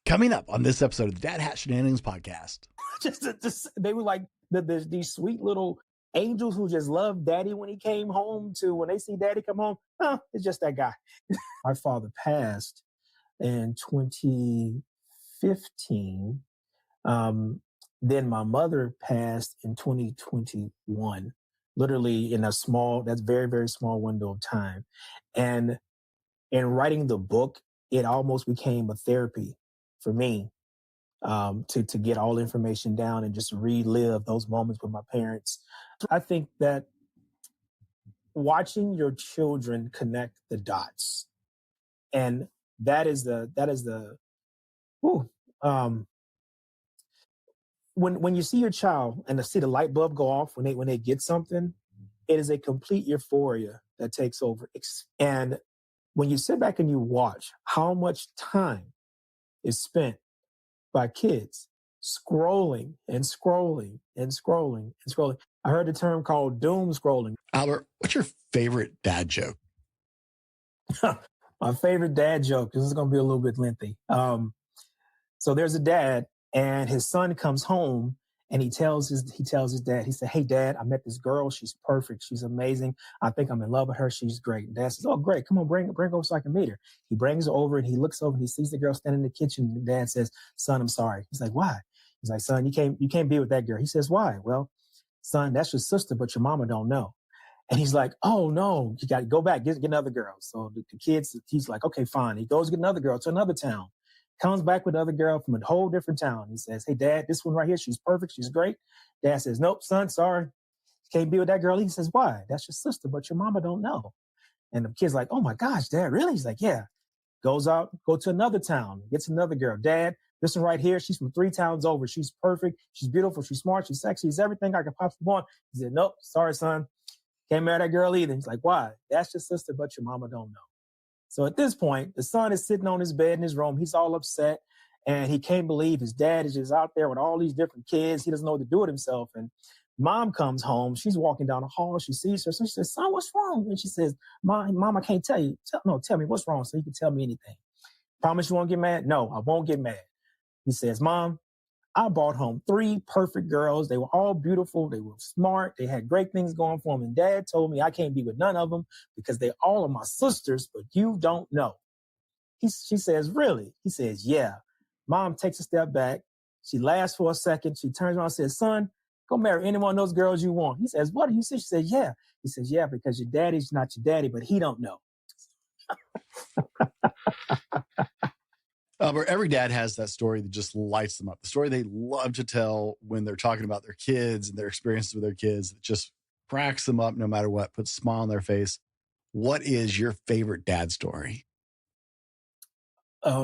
Coming up on this episode of the Dad Hat Shenanigans podcast. They were like these sweet little angels who just love daddy when he came home to when they see daddy come home. It's just that guy. My father passed in 2015. Then my mother passed in 2021, literally in that's very, very small window of time. And in writing the book, it almost became a therapy for me to get all the information down and just relive those moments with my parents. I think that watching your children connect the dots, and when you see your child and to see the light bulb go off when they get something, it is a complete euphoria that takes over. And when you sit back and you watch how much time is spent by kids scrolling and scrolling and scrolling and scrolling. I heard the term called doom scrolling. Albert, what's your favorite dad joke? My favorite dad joke, this is going to be a little bit lengthy. So there's a dad and his son comes home and he tells his dad, he said, "Hey dad, I met this girl. She's perfect. She's amazing. I think I'm in love with her. She's great." And dad says, "Oh, great. Come on, bring her over so I can meet her." He brings her over and he looks over and he sees the girl standing in the kitchen. And the dad says, "Son, I'm sorry." He's like, "Why?" He's like, "Son, you can't be with that girl." He says, "Why?" "Well, son, that's your sister, but your mama don't know." And he's like, "Oh no, you got to go back, get another girl." So the kids, he's like, "Okay, fine." He goes get another girl to another town. Comes back with another girl from a whole different town. He says, "Hey, dad, this one right here, she's perfect. She's great." Dad says, "Nope, son, sorry. Can't be with that girl." He says, "Why?" "That's your sister, but your mama don't know." And the kid's like, "Oh my gosh, dad, really?" He's like, "Yeah." Go to another town, gets another girl. "Dad, this one right here, she's from 3 towns over. She's perfect. She's beautiful. She's smart. She's sexy. She's everything I could possibly want." He said, "Nope, sorry, son. Can't marry that girl either." He's like, "Why?" "That's your sister, but your mama don't know." So at this point, the son is sitting on his bed in his room. He's all upset. And he can't believe his dad is just out there with all these different kids. He doesn't know what to do with himself. And mom comes home. She's walking down the hall. She sees her. So she says, "Son, what's wrong?" And she says, Mom, I can't tell you. Tell me what's wrong so you can tell me anything. "Promise you won't get mad?" "No, I won't get mad." He says, "Mom, I brought home 3 perfect girls. They were all beautiful. They were smart. They had great things going for them. And dad told me I can't be with none of them because they all are my sisters, but you don't know." She says, "Really?" He says, "Yeah." Mom takes a step back. She laughs for a second. She turns around and says, "Son, go marry any one of those girls you want." He says, "What do you say?" She says, "Yeah." He says, "Yeah, because your daddy's not your daddy, but he don't know." Albert, every dad has that story that just lights them up. The story they love to tell when they're talking about their kids and their experiences with their kids that just cracks them up no matter what, puts a smile on their face. What is your favorite dad story?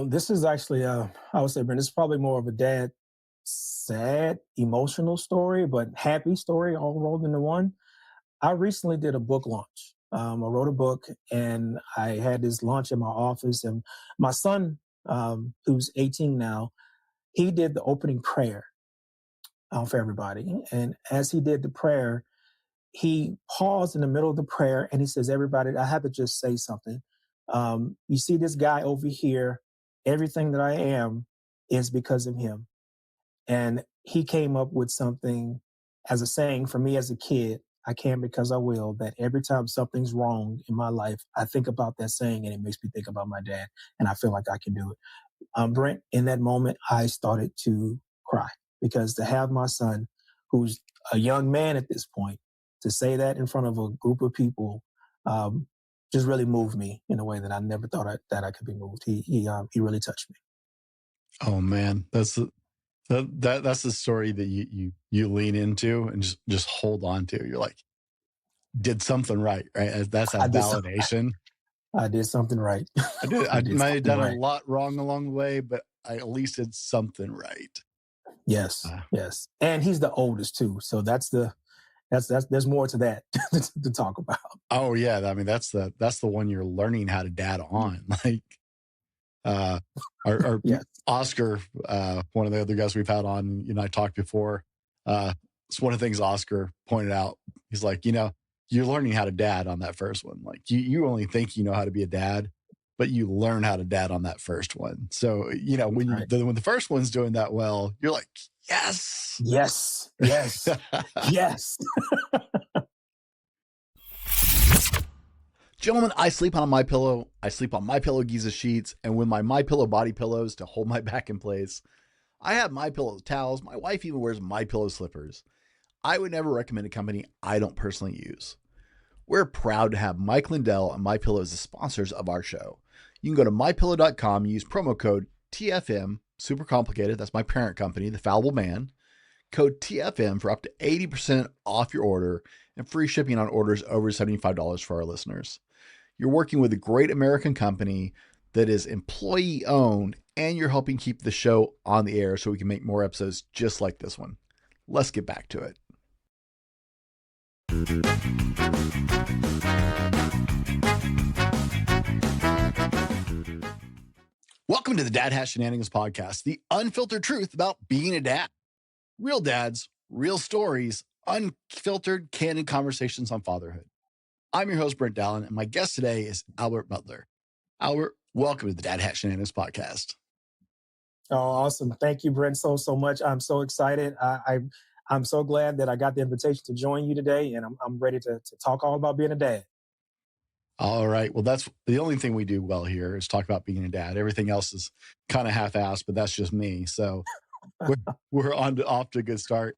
This is actually, I would say, Brent, this is probably more of a dad sad, emotional story, but happy story all rolled into one. I recently did a book launch. I wrote a book and I had this launch in my office. And my son, who's 18 now, he did the opening prayer for everybody. And as he did the prayer, he paused in the middle of the prayer and he says, "Everybody, I have to just say something. You see this guy over here, everything that I am is because of him." And he came up with something as a saying for me as a kid, "I can because I will," that every time something's wrong in my life, I think about that saying and it makes me think about my dad and I feel like I can do it. Brent, in that moment, I started to cry because to have my son, who's a young man at this point, to say that in front of a group of people just really moved me in a way that I never thought that I could be moved. He really touched me. Oh man, that's the story that you lean into and just hold on to. You're like, did something right? That's that validation. I did something right. I might have done a lot wrong along the way, but I at least did something right. Yes, yes. And he's the oldest too. So that's there's more to that to talk about. Oh yeah. I mean, that's the one you're learning how to dad on. Like, our Yes. Oscar, one of the other guys we've had on, you and I talked before. It's one of the things Oscar pointed out. He's like, you're learning how to dad on that first one. Like you only think you know how to be a dad but you learn how to dad on that first one. So, Right. when the first one's doing that well, you're like, yes. Yes. Yes. Yes. Gentlemen, I sleep on my pillow. I sleep on my pillow Giza sheets, and with my pillow body pillows to hold my back in place. I have my pillow towels. My wife even wears my pillow slippers. I would never recommend a company I don't personally use. We're proud to have Mike Lindell and My Pillow as the sponsors of our show. You can go to mypillow.com and use promo code TFM, super complicated, that's my parent company, The Fallible Man, code TFM for up to 80% off your order and free shipping on orders over $75 for our listeners. You're working with a great American company that is employee owned, and you're helping keep the show on the air so we can make more episodes just like this one. Let's get back to it. Welcome to the Dad Hat Shenanigans Podcast, the unfiltered truth about being a dad. Real dads, real stories, unfiltered, candid conversations on fatherhood. I'm your host, Brent Dallin, and my guest today is Albert Butler. Albert, welcome to the Dad Hat Shenanigans Podcast. Oh, awesome. Thank you, Brent, so much. I'm so excited. I'm so glad that I got the invitation to join you today, and I'm ready to talk all about being a dad. All right. Well, that's the only thing we do well here is talk about being a dad. Everything else is kind of half-assed, but that's just me. So we're off to a good start.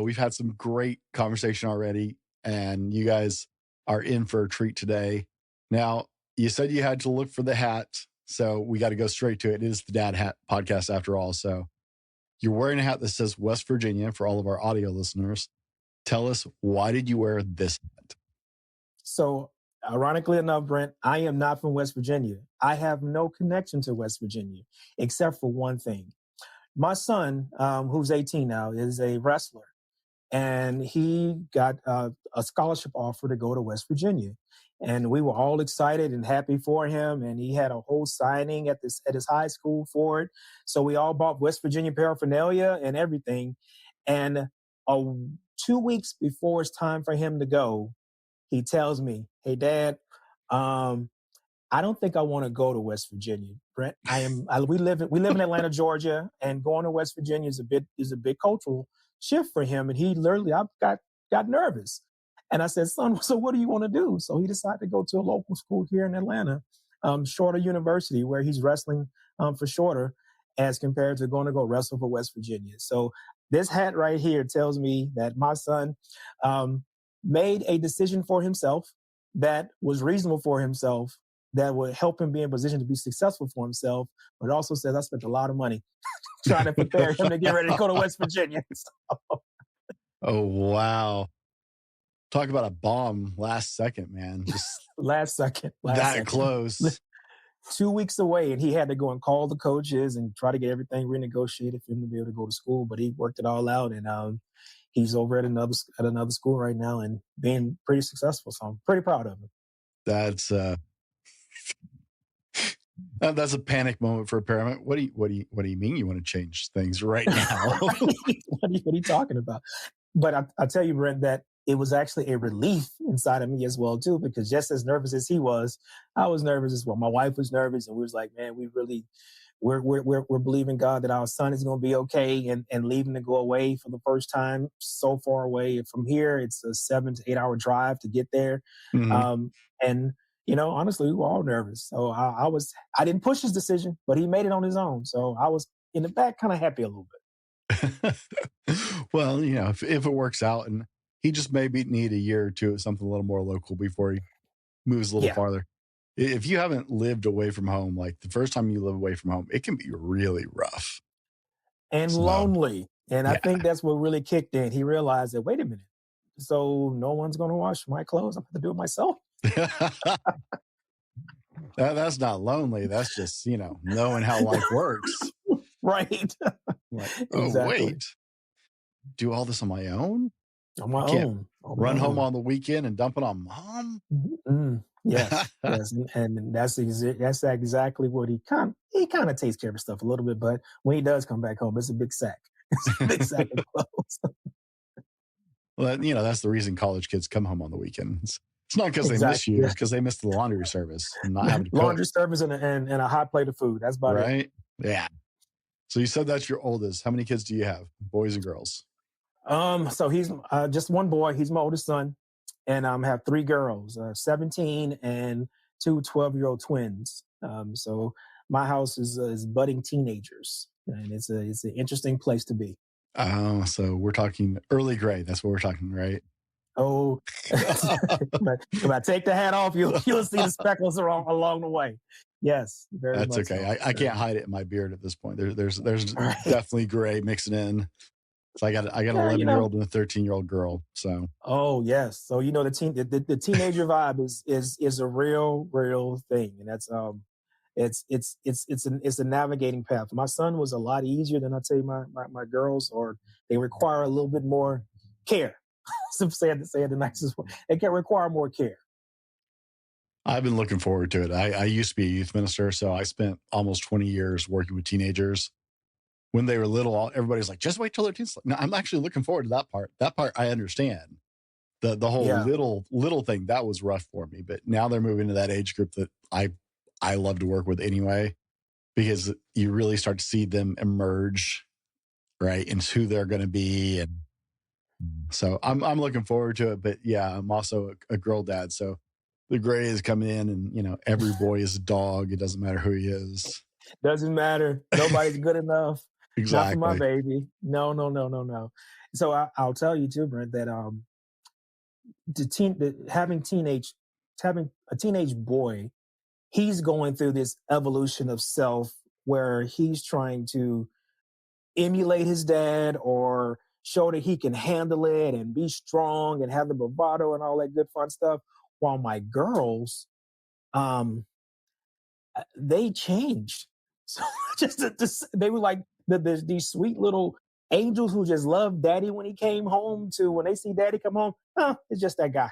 We've had some great conversation already, and you guys are in for a treat today. Now, you said you had to look for the hat, so we got to go straight to it. It is the Dad Hat Podcast after all. So you're wearing a hat that says West Virginia for all of our audio listeners. Tell us, why did you wear this hat? So, ironically enough, Brent, I am not from West Virginia. I have no connection to West Virginia, except for one thing. My son, who's 18 now, is a wrestler, and he got a scholarship offer to go to West Virginia. And we were all excited and happy for him. And he had a whole signing at his high school for it. So we all bought West Virginia paraphernalia and everything. And 2 weeks before it's time for him to go, he tells me, "Hey, Dad, I don't think I want to go to West Virginia, Brent. We live in Atlanta, Georgia, and going to West Virginia is a big cultural shift for him." And he literally, I got nervous. And I said, "Son, so what do you want to do?" So he decided to go to a local school here in Atlanta, Shorter University, where he's wrestling for Shorter as compared to going to go wrestle for West Virginia. So this hat right here tells me that my son made a decision for himself that was reasonable for himself, that would help him be in position to be successful for himself. But it also says I spent a lot of money trying to prepare him to get ready to go to West Virginia. Oh, wow. Talk about a bomb last second, man. Just last second. Close. 2 weeks away, and he had to go and call the coaches and try to get everything renegotiated for him to be able to go to school. But he worked it all out, and he's over at another school right now and being pretty successful. So I'm pretty proud of him. That's that's a panic moment for a parent. What do you mean you want to change things right now? What are you talking about? But I tell you, Brent, that it was actually a relief inside of me as well too, because just as nervous as he was, I was nervous as well. My wife was nervous, and we was like, man, we're believing God that our son is going to be okay, and leaving to go away for the first time so far away from here. It's a 7 to 8 hour drive to get there. Mm-hmm. And honestly, we were all nervous. So I didn't push his decision, but he made it on his own. So I was in the back kind of happy a little bit. Well, if it works out, and he just maybe need a year or two of something a little more local before he moves a little farther. If you haven't lived away from home, like the first time you live away from home, it can be really rough. And lonely. And I think that's what really kicked in. He realized that, wait a minute, so no one's going to wash my clothes. I'm going to do it myself. That's not lonely. That's just, knowing how life works. Right. Like, wait, do all this on my own? On my own. Run home on the weekend and dump it on mom? Mm-hmm. Yes. Yes. And that's exactly what he kind of takes care of stuff a little bit. But when he does come back home, it's a big sack. It's a big sack of clothes. Well, that's the reason college kids come home on the weekends. It's not because they miss Exactly. you; Yeah. it's because they miss the laundry service and not having to cook, Laundry service and a hot plate of food. That's about it. right? Yeah. So you said that's your oldest. How many kids do you have, boys and girls? So he's just one boy. He's my oldest son, and have three girls, 17 and two 12-year-old twins. So my house is budding teenagers, and it's an interesting place to be. Oh, so we're talking early grade. That's what we're talking, right? Oh, if I take the hat off, you'll see the speckles along the way. Yes, very That's much okay. so. I Very can't much. hide it in my beard at this point. There's Right. definitely gray mixing in. So I got an Yeah, 11-year-old and a 13-year-old girl. So Oh yes. So the teenager vibe is a real thing, and that's it's a navigating path. My son was a lot easier than I'd say my girls, or they require a little bit more care. Some say it the nicest way. They can require more care. I've been looking forward to it. I used to be a youth minister, so I spent almost 20 years working with teenagers. When they were little, everybody's like, just wait till they're teens. No, I'm actually looking forward to that part. That part I understand. The whole Yeah. little thing that was rough for me, but now they're moving to that age group that I love to work with anyway, because you really start to see them emerge, right, into who they're going to be. And so I'm looking forward to it. But yeah, I'm also a girl dad, so the gray is coming in, and every boy is a dog. It doesn't matter who he is. Doesn't matter. Nobody's good enough. Not for my Exactly. baby. No, no, no, no, no. So I'll tell you too, Brent, that having a teenage boy, he's going through this evolution of self where he's trying to emulate his dad or show that he can handle it and be strong and have the bravado and all that good fun stuff. While my girls, um, they changed. So they were like these sweet little angels who just loved daddy when he came home, to when they see daddy come home, oh, it's just that guy.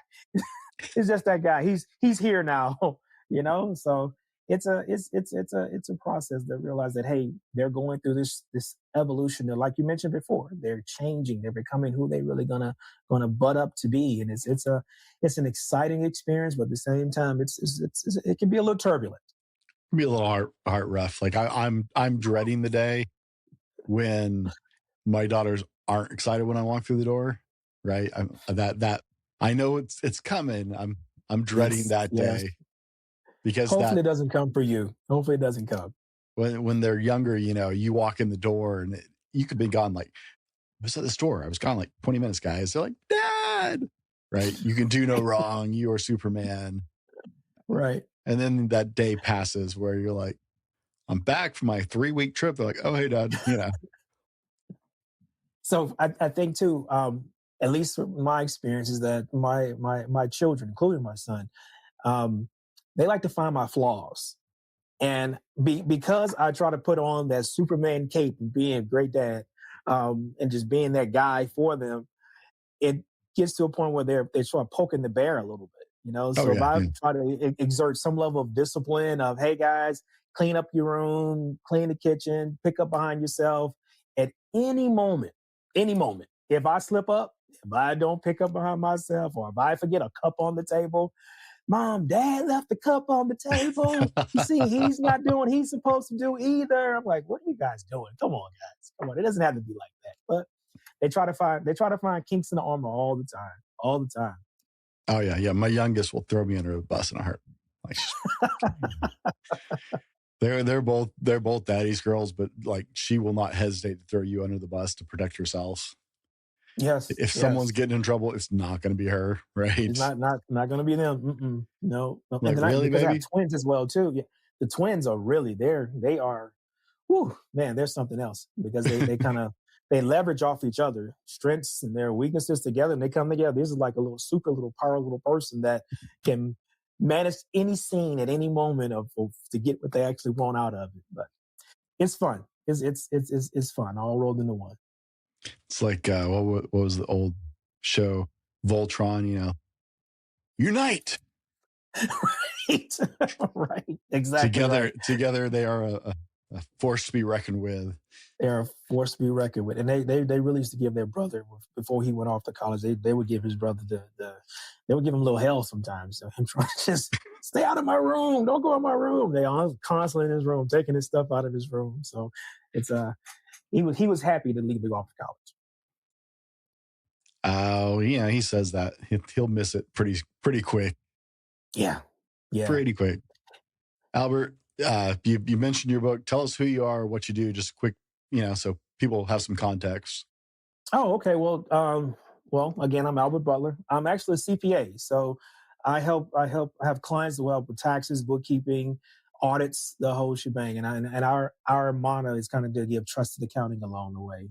It's just that guy. He's here now, So it's a process that realize that, hey, they're going through this evolution that, like you mentioned before, they're changing. They're becoming who they really gonna butt up to be, and it's an exciting experience, but at the same time, it can be a little turbulent. Be a little heart rough. Like I'm dreading the day when my daughters aren't excited when I walk through the door. Right. That I know it's coming. I'm dreading Yes, that yes. day, because Hopefully, that it doesn't come for you. Hopefully, it doesn't come. when they're younger, you walk in the door and you could be gone like, I was at the store. I was gone like 20 minutes, guys. They're like, Dad, right? You can do no wrong. You are Superman. Right. And then that day passes where you're like, I'm back from my 3-week trip. They're like, oh, hey, Dad. So I think too, at least my experience is that my children, including my son, um, they like to find my flaws, and because I try to put on that Superman cape and being a great dad, and just being that guy for them, it gets to a point where they sort of poking the bear a little bit. Oh, So if yeah. I Yeah. try to exert some level of discipline of, hey guys, clean up your room, clean the kitchen, pick up behind yourself at any moment, if I slip up, if I don't pick up behind myself, or if I forget a cup on the table, Mom, Dad left the cup on the table. You see, he's not doing what he's supposed to do either. I'm like, what are you guys doing? Come on, guys. Come on. It doesn't have to be like that. But they try to find kinks in the armor all the time. All the time. Oh, yeah. Yeah. My youngest will throw me under the bus in a heart. Like, they're both daddy's girls, but like she will not hesitate to throw you under the bus to protect herself. Yes, If someone's yes. getting in trouble, it's not going to be her, It's right? not gonna be them. Mm-mm. No, no. I'm And like, then really, because I have baby? twins as well too. Yeah, the twins are really they are. Whew, man, there's something else, because they kind of they leverage off each other strengths and their weaknesses together, and they come together. This is like a little power little person that can manage any scene at any moment of to get what they actually want out of it. But it's fun. It's fun, all rolled into one. It's like, what was the old show? Voltron, unite. Right. Right. Exactly Together, right. together they are a a force to be reckoned with. They're a force to be reckoned with. And they really used to give their brother, before he went off to college, they would give his brother they would give him a little hell sometimes. So him trying to just stay out of my room, don't go in my room. They are constantly in his room, taking his stuff out of his room. So it's he was happy to leave to go off to college. Oh, yeah, he says that he'll miss it pretty quick, Yeah. Yeah. pretty quick. Albert, you mentioned your book. Tell us who you are, what you do, just quick, so people have some context. Oh, okay. Well, again, I'm Albert Butler. I'm actually a CPA, so I have clients who help with taxes, bookkeeping, audits, the whole shebang. And our motto is kind of to give trusted accounting along the way.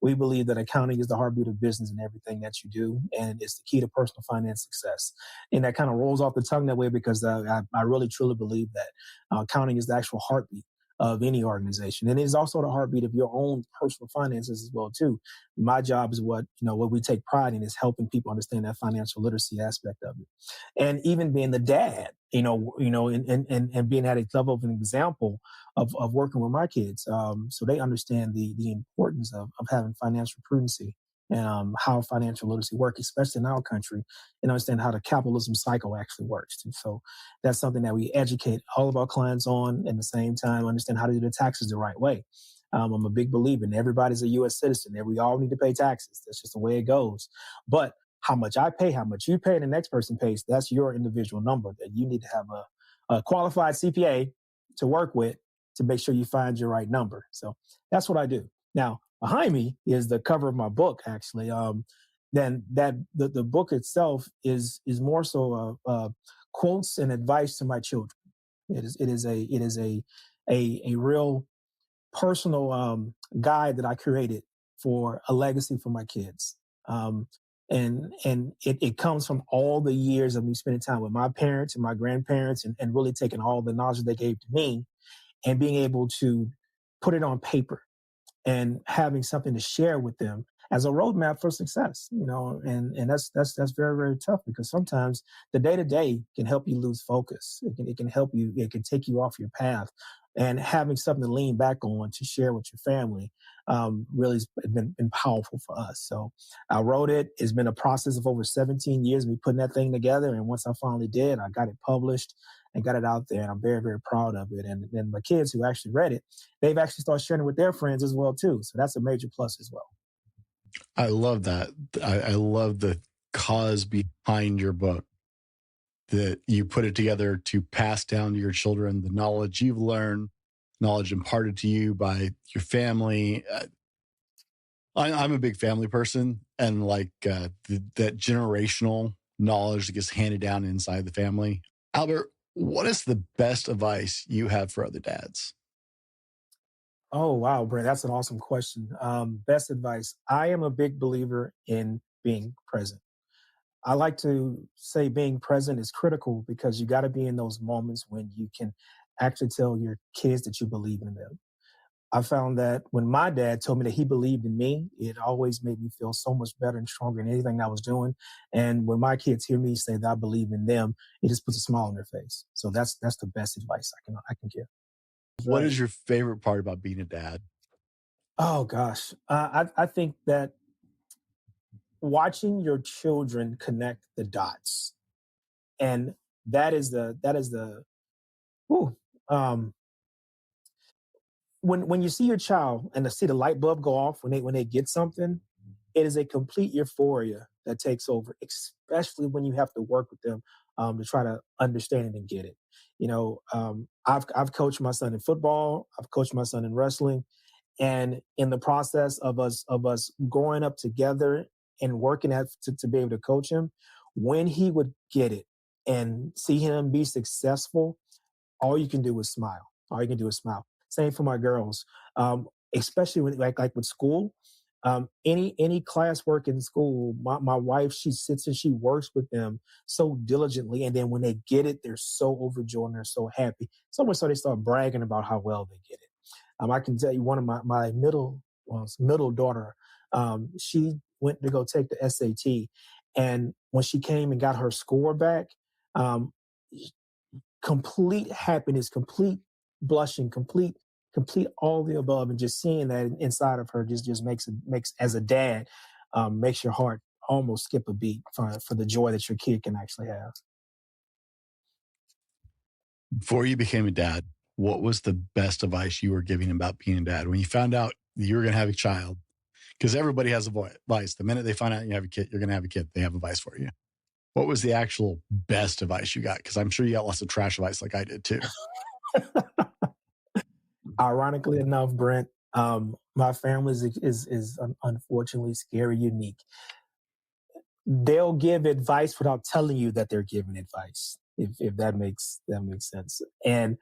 We believe that accounting is the heartbeat of business and everything that you do, and it's the key to personal finance success. And that kind of rolls off the tongue that way because I really truly believe that accounting is the actual heartbeat of any organization, and it is also the heartbeat of your own personal finances as well too. My job is what we take pride in is helping people understand that financial literacy aspect of it, and even being the dad, and being at a level of an example of working with my kids, so they understand the importance of having financial prudency and how financial literacy works, especially in our country, and understand how the capitalism cycle actually works. And so that's something that we educate all of our clients on, and at the same time understand how to do the taxes the right way. I'm a big believer in everybody's a U.S. citizen, and we all need to pay taxes. That's just the way it goes. But how much I pay, how much you pay, and the next person pays, that's your individual number that you need to have a qualified CPA to work with to make sure you find your right number. So that's what I do. Now, behind me is the cover of my book, actually. Then the book itself is more so quotes and advice to my children. It is a real personal guide that I created for a legacy for my kids. Um, and it comes from all the years of me spending time with my parents and my grandparents, and really taking all the knowledge they gave to me and being able to put it on paper and having something to share with them as a roadmap for success. And that's very, very tough, because sometimes the day to day can help you lose focus. It can help you. It can take you off your path. And having something to lean back on to share with your family really has been powerful for us. So I wrote it. It's been a process of over 17 years of me putting that thing together. And once I finally did, I got it published and got it out there. And I'm very, very proud of it. And then my kids who actually read it, they've actually started sharing it with their friends as well too. So that's a major plus as well. I love that. I love the cause behind your book, that you put it together to pass down to your children the knowledge you've learned, knowledge imparted to you by your family. I'm a big family person, and like that generational knowledge that gets handed down inside the family. Albert, what is the best advice you have for other dads? Oh wow, Brent, that's an awesome question. Best advice. I am a big believer in being present. I like to say being present is critical because you got to be in those moments when you can actually tell your kids that you believe in them. I found that when my dad told me that he believed in me, it always made me feel so much better and stronger in anything I was doing. And when my kids hear me say that I believe in them, it just puts a smile on their face. So that's the best advice I can give. That's What right. is your favorite part about being a dad? Oh gosh, I think that watching your children connect the dots, and that is the whew, um, when you see your child and to see the light bulb go off when they get something, it is a complete euphoria that takes over, especially when you have to work with them to try to understand it and get it. I've coached my son in football, I've coached my son in wrestling, and in the process of us growing up together and working to be able to coach him, when he would get it and see him be successful, all you can do is smile. All you can do is smile. Same for my girls, especially when like with school. Any classwork in school, my wife, she sits and she works with them so diligently, and then when they get it, they're so overjoyed and they're so happy. So much so they start bragging about how well they get it. I can tell you one of my middle daughter, she went to go take the SAT, and when she came and got her score back, um, complete happiness, complete blushing, complete complete all the above, and just seeing that inside of her just makes as a dad, makes your heart almost skip a beat for the joy that your kid can actually have. Before you became a dad, what was the best advice you were giving about being a dad when you found out you were going to have a child? Because everybody has a advice. The minute they find out you have a kid, you're going to have a kid, they have advice for you. What was the actual best advice you got? Because I'm sure you got lots of trash advice like I did too. Ironically enough, Brent, my family is unfortunately scary unique. They'll give advice without telling you that they're giving advice. If that makes sense. And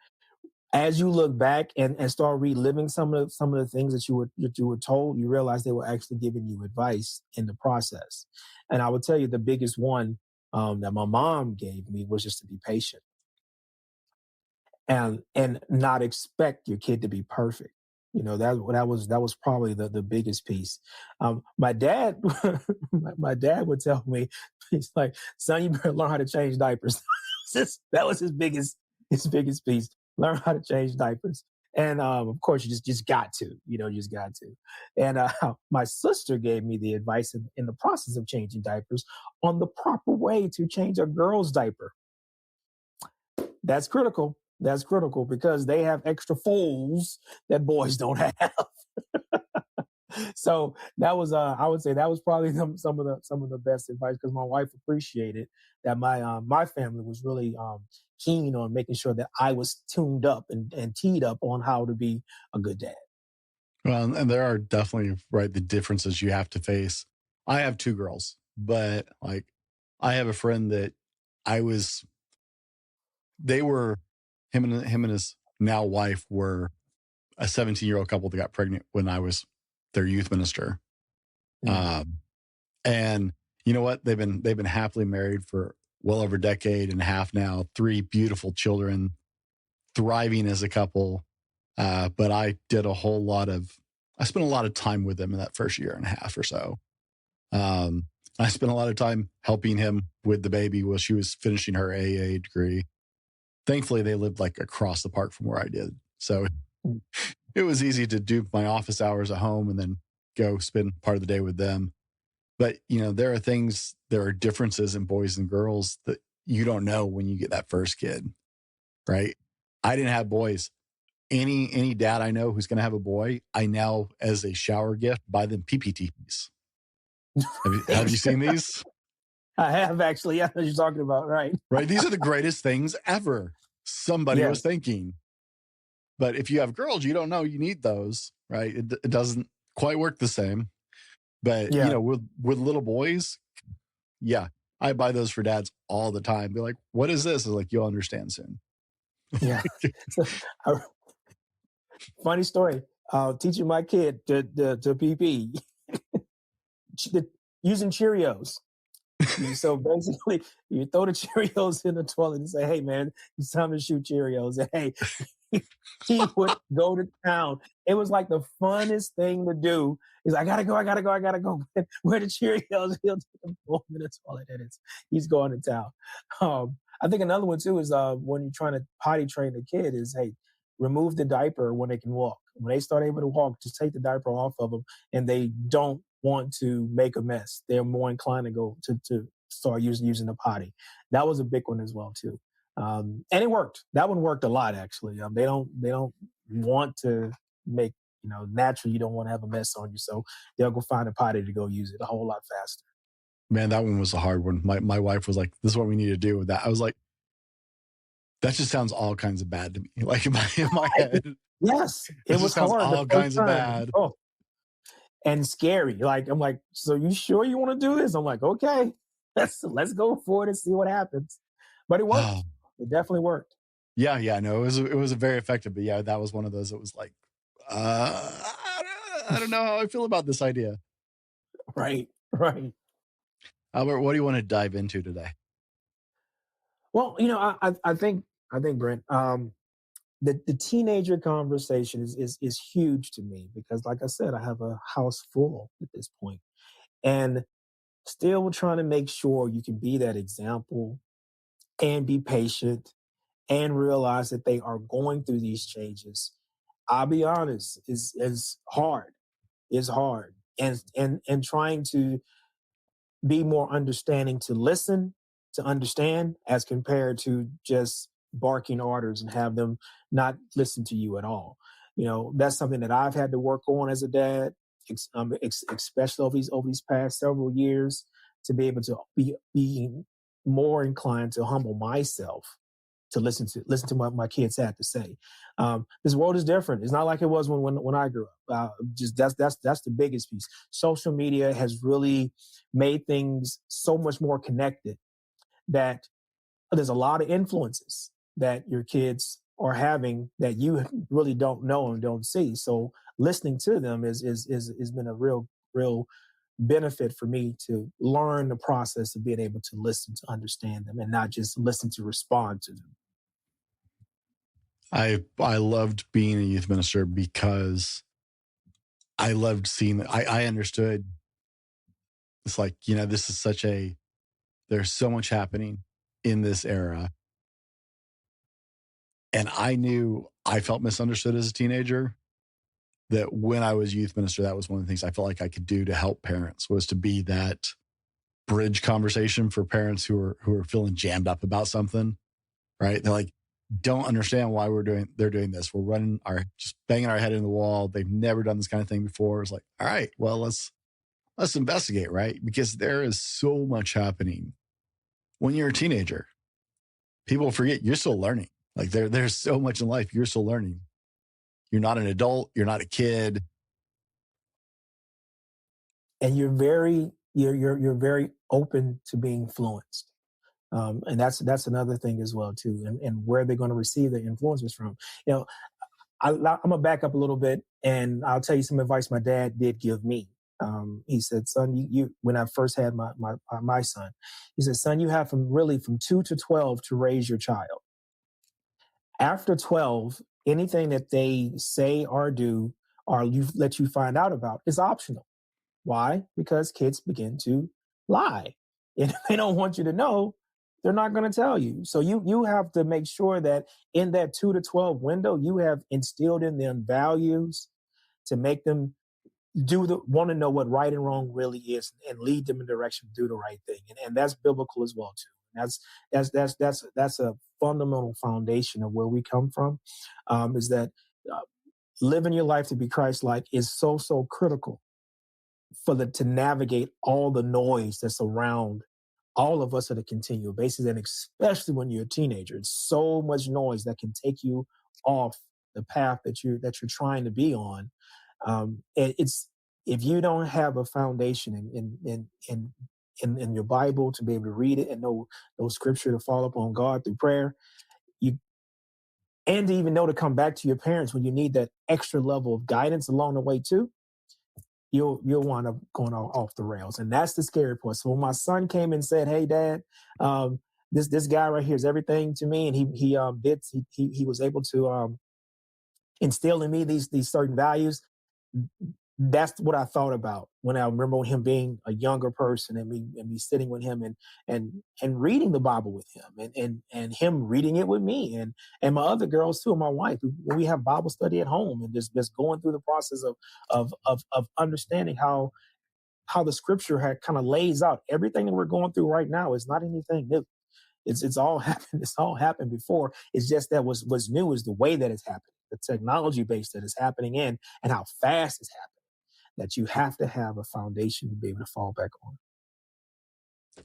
as you look back and start reliving some of the things that you were told, you realize they were actually giving you advice in the process. And I would tell you the biggest one that my mom gave me was just to be patient and not expect your kid to be perfect. That was probably the biggest piece. My dad my dad would tell me, he's like, son, you better learn how to change diapers. That was his biggest piece. Learn how to change diapers. And of course, you just got to, you just got to. And my sister gave me the advice in the process of changing diapers on the proper way to change a girl's diaper. That's critical. That's critical because they have extra folds that boys don't have. So that was, I would say, that was probably some of the best advice because my wife appreciated that my family was really keen on making sure that I was tuned up and teed up on how to be a good dad. Well, and there are definitely right the differences you have to face. I have two girls, but like I have a friend that I was they were him and his now wife were a 17-year-old couple that got pregnant when I was their youth minister. Mm, Um, and you know what? They've been happily married for well over a decade and a half now, three beautiful children, thriving as a couple. But I spent a lot of time with them in that first year and a half or so. Um, I spent a lot of time helping him with the baby while she was finishing her AA degree. Thankfully, they lived like across the park from where I did. So mm, it was easy to do my office hours at home and then go spend part of the day with them. But, there are differences in boys and girls that you don't know when you get that first kid, right? I didn't have boys. Any dad I know who's going to have a boy, I now, as a shower gift, buy them PPTs. Have you seen these? I have actually. Yeah, you're talking about right. Right? These are the greatest things ever. Somebody was Yes. thinking. But if you have girls, you don't know you need those, right? It doesn't quite work the same. But Yeah. with little boys, yeah, I buy those for dads all the time. Be like, what is this? I was like, you'll understand soon. Yeah. So, uh, funny story. Teaching my kid to PP the, using Cheerios. So basically, you throw the Cheerios in the toilet and say, "Hey, man, it's time to shoot Cheerios." And hey, he would go to town. It was like the funnest thing to do. He's like, I gotta go. Where the Cheerios? He'll take them, throw them in the toilet, and he's going to town. I think another one too is when you're trying to potty train a kid is, hey, remove the diaper when they can walk. When they start able to walk, just take the diaper off of them, and they don't want to make a mess. They're more inclined to go to start using the potty. That was a big one as well too. And it worked. That one worked a lot actually. They don't want to make, naturally you don't want to have a mess on you, so they'll go find a potty to go use it a whole lot faster. Man, that one was a hard one. My wife was like, this is what we need to do with that. I was like, that just sounds all kinds of bad to me. Like in my It- head, yes, it it just was sounds hard the all first kinds of time. bad. Oh, and scary. Like I'm like, so you sure you want to do this? I'm like, okay, let's go for it and see what happens. But it Oh, worked. It definitely worked. yeah, yeah, no, it was a very effective. But yeah, that was one of those that was like, I don't know how I feel about this idea. Right, right. Albert, what do you want to dive into today? Well, I think Brent, the teenager conversation is huge to me because, like I said, I have a house full at this point, and still trying to make sure you can be that example and be patient and realize that they are going through these changes I'll be honest, is hard. Is hard. And trying to be more understanding, to listen, to understand, as compared to just barking orders and have them not listen to you at all. That's something that I've had to work on as a dad, especially over these past several years, to be able to be more inclined to humble myself, to listen to what my kids had to say. This world is different. It's not like it was when I grew up. Just that's the biggest piece. Social media has really made things so much more connected, that there's a lot of influences that your kids are having that you really don't know and don't see. So listening to them is been a real benefit for me, to learn the process of being able to listen, to understand them, and not just listen to respond to them. I loved being a youth minister because I loved seeing. I understood. It's like, this is there's so much happening in this era, and I knew I felt misunderstood as a teenager. That when I was youth minister, that was one of the things I felt like I could do to help parents, was to be that bridge conversation for parents who are feeling jammed up about something, right? They're like, don't understand why they're doing this. We're just banging our head in the wall. They've never done this kind of thing before. It's like, all right, well, let's investigate, right? Because there is so much happening when you're a teenager. People forget you're still learning. Like there's so much in life you're still learning. You're not an adult. You're not a kid. And you're very open to being influenced. And that's another thing as well too, and where they're going to receive the influences from. You know, I'm gonna back up a little bit, and I'll tell you some advice my dad did give me. He said, "Son, you when I first had my son, he said, son, you have from 2 to 12 to raise your child. After 12, anything that they say or do, or let you find out about, is optional. Why? Because kids begin to lie. And if they don't want you to know, they're not going to tell you. So you have to make sure that in that 2 to 12 window, you have instilled in them values to make them want to know what right and wrong really is, and lead them in direction to do the right thing. And that's biblical as well too. That's a fundamental foundation of where we come from. Is that uh, living your life to be Christ-like is so critical to navigate all the noise that's around all of us at a continual basis, and especially when you're a teenager. It's so much noise that can take you off the path that you're trying to be on. It's If you don't have a foundation in your Bible, to be able to read it and know scripture, to fall upon God through prayer, you and to even know to come back to your parents when you need that extra level of guidance along the way too, you'll wind up going off the rails. And that's the scary part. So when my son came and said, "Hey, Dad, this guy right here is everything to me," and he was able to instill in me these certain values. That's what I thought about when I remember him being a younger person, and me sitting with him and reading the Bible with him, and him reading it with me, and my other girls too, and my wife. We have Bible study at home, and just going through the process of understanding how the scripture had kind of lays out everything that we're going through right now. Is not anything new. It's all happened. It's all happened before. It's just that what's new is the way that it's happening, the technology base that it's happening in, and how fast it's happening. That you have to have a foundation to be able to fall back on.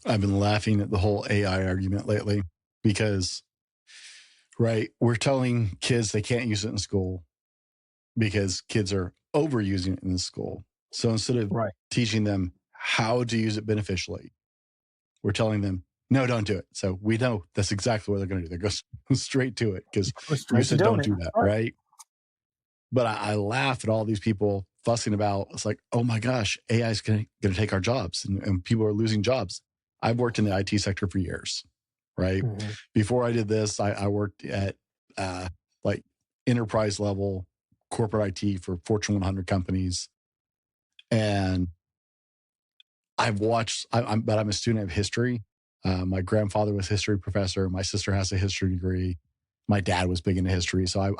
I've been laughing at the whole AI argument lately because, right, we're telling kids they can't use it in school because kids are overusing it in school. So instead of Right. teaching them how to use it beneficially, we're telling them, no, don't do it. So we know that's exactly what they're going to do. They go straight to it because Go you straight to said doing don't it. do that, Right. right? But I laugh at all these people fussing about, it's like, oh my gosh, AI is going to take our jobs, and people are losing jobs. I've worked in the IT sector for years, right? Mm-hmm. Before I did this, I worked at like enterprise level corporate IT for Fortune 100 companies. And but I'm a student of history. My grandfather was a history professor. My sister has a history degree. My dad was big into history. So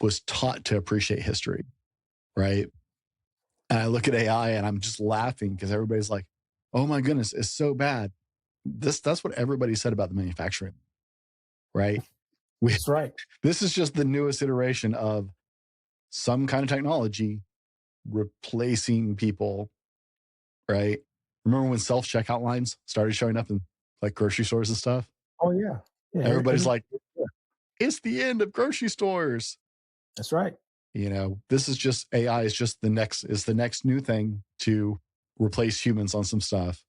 was taught to appreciate history, right? And I look at AI and I'm just laughing because everybody's like, "Oh my goodness, it's so bad." That's what everybody said about the manufacturing, right? We That's right. This is just the newest iteration of some kind of technology replacing people, right? Remember when self checkout lines started showing up in like grocery stores and stuff? Oh yeah. Yeah. Everybody's like, Yeah. it's the end of grocery stores. That's right. This is just AI is just the next new thing to replace humans on some stuff.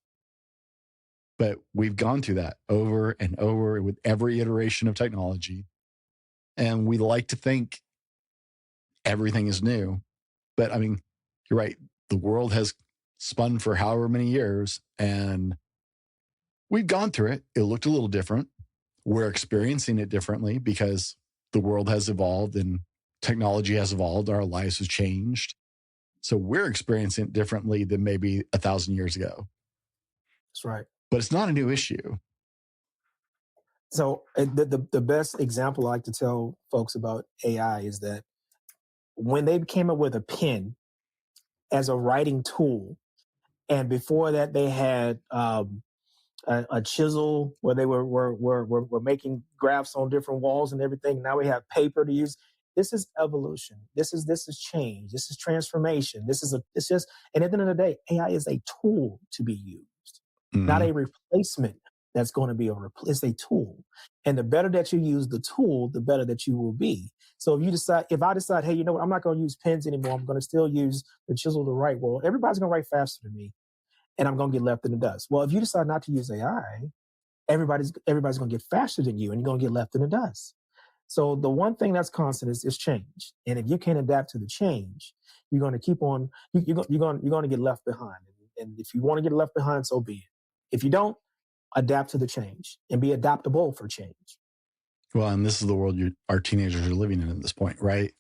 But we've gone through that over and over with every iteration of technology. And we like to think everything is new. But I mean, you're right. The world has spun for however many years and we've gone through it. It looked a little different. We're experiencing it differently because the world has evolved and technology has evolved. Our lives have changed. So we're experiencing it differently than maybe 1,000 years ago. That's right. But it's not a new issue. So the best example I like to tell folks about AI is that when they came up with a pen as a writing tool, and before that they had a chisel where they were making graphs on different walls and everything. Now we have paper to use. This is evolution. This is change. This is transformation. It's just, and at the end of the day, AI is a tool to be used, not Mm-hmm. a replacement. That's going to be it's a tool, and the better that you use the tool, the better that you will be. So if I decide, hey, you know what, I'm not going to use pens anymore. I'm going to still use the chisel to write. Well, everybody's going to write faster than me, and I'm going to get left in the dust. Well, if you decide not to use AI, everybody's going to get faster than you, and you're going to get left in the dust. So the one thing that's constant is change, and if you can't adapt to the change, you're going to keep on. You're going to get left behind, and if you want to get left behind, so be it. If you don't, adapt to the change and be adaptable for change. Well, and this is the world our teenagers are living in at this point, right?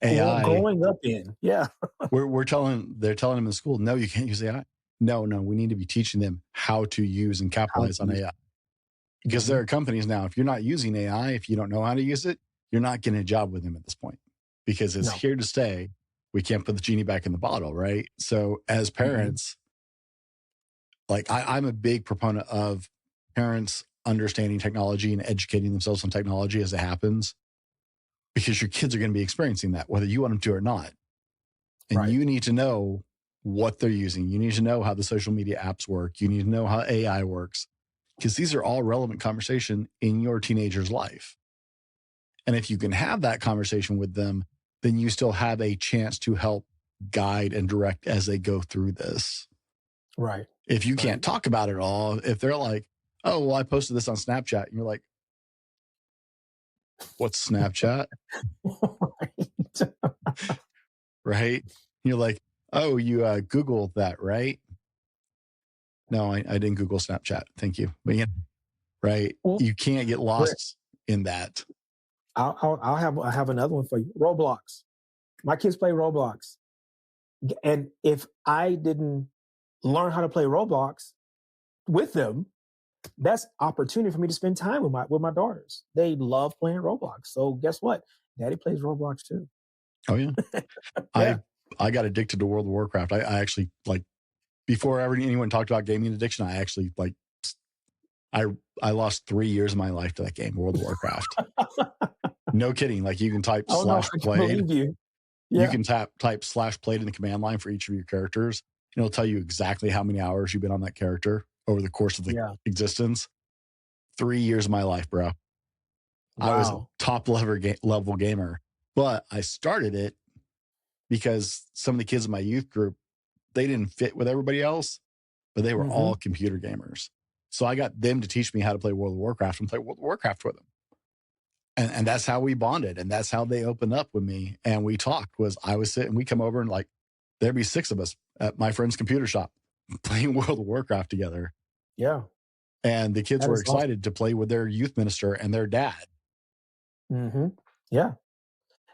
AI, Growing up in, yeah, they're telling them in school, no, you can't use AI. No, we need to be teaching them how to use and how capitalize to on use. AI. Because there Mhm. are companies now, if you're not using AI, if you don't know how to use it, you're not getting a job with them at this point because it's No. here to stay. We can't put the genie back in the bottle, right? So as Mhm. parents, like I'm a big proponent of parents understanding technology and educating themselves on technology as it happens because your kids are going to be experiencing that, whether you want them to or not. And Right. you need to know what they're using. You need to know how the social media apps work. You need to know how AI works because these are all relevant conversation in your teenager's life. And if you can have that conversation with them, then you still have a chance to help guide and direct as they go through this. Right. If you Right. can't talk about it all, if they're like, oh, well, I posted this on Snapchat, and you're like, what's Snapchat? Right. Right? You're like, oh, you Googled that, right? No, I didn't Google Snapchat. Thank you. But yeah, right. Well, You can't get Rick, lost in that. I have another one for you. Roblox. My kids play Roblox, and if I didn't learn how to play Roblox with them, that's opportunity for me to spend time with my daughters. They love playing Roblox. So guess what? Daddy plays Roblox too. Oh yeah. I Yeah. I got addicted to World of Warcraft. I actually like before ever anyone talked about gaming addiction, I actually like I I lost 3 years of my life to that game, World of Warcraft. No kidding. Like you can type Oh no, slash I can played. believe you. You Yeah. can type slash played in the command line for each of your characters. And it'll tell you exactly how many hours you've been on that character over the course of the Yeah. existence. 3 years of my life, bro. I was a Wow. top level gamer, but I started it because some of the kids in my youth group, they didn't fit with everybody else, but they were Hmm. all computer gamers. So I got them to teach me how to play World of Warcraft and play World of Warcraft with them. And that's how we bonded. And that's how they opened up with me. And we talked was I was sitting, we come over and like, there'd be 6 of us at my friend's computer shop playing World of Warcraft together. Yeah. And the kids That were is awesome. excited to play with their youth minister and their dad. Hmm. Yeah.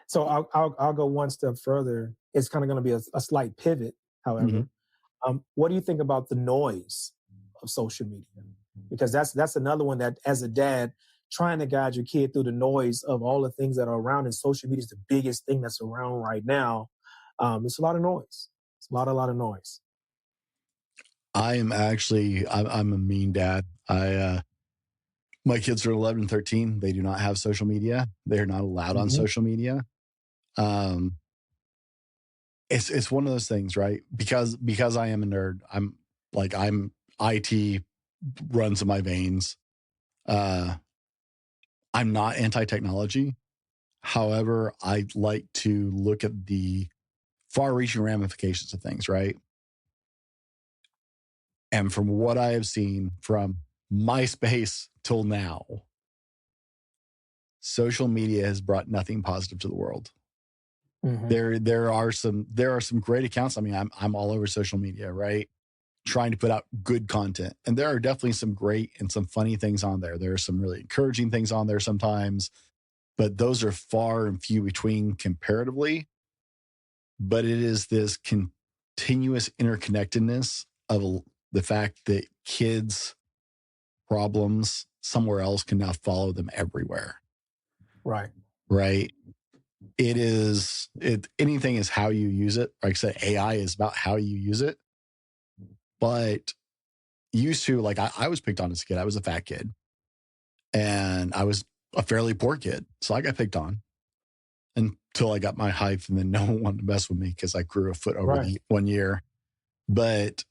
So I'll go one step further. It's kind of going to be a slight pivot, Mm-hmm. however. What do you think about the noise of social media? Because that's another one that, as a dad, trying to guide your kid through the noise of all the things that are around. And social media is the biggest thing that's around right now. It's a lot of noise. It's a lot of noise. I'm a mean dad. My kids are 11 and 13. They do not have social media. They're not allowed on Mm-hmm. social media. Um, it's one of those things, right? Because I am a nerd. I'm IT runs in my veins. Uh, I'm not anti-technology. However, I like to look at the far-reaching ramifications of things, right? And from what I have seen from MySpace till now, social media has brought nothing positive to the world. Mm-hmm. There are some great accounts. I mean, I'm all over social media, right? Trying to put out good content. And there are definitely some great and some funny things on there. There are some really encouraging things on there sometimes, but those are far and few between comparatively. But it is this continuous interconnectedness of the fact that kids' problems somewhere else can now follow them everywhere. Right. Right. Anything is how you use it. Like I said, AI is about how you use it. But used to, like, I was picked on as a kid. I was a fat kid and I was a fairly poor kid. So I got picked on until I got my height, and then no one wanted to mess with me because I grew a foot over Right. the 1 year. But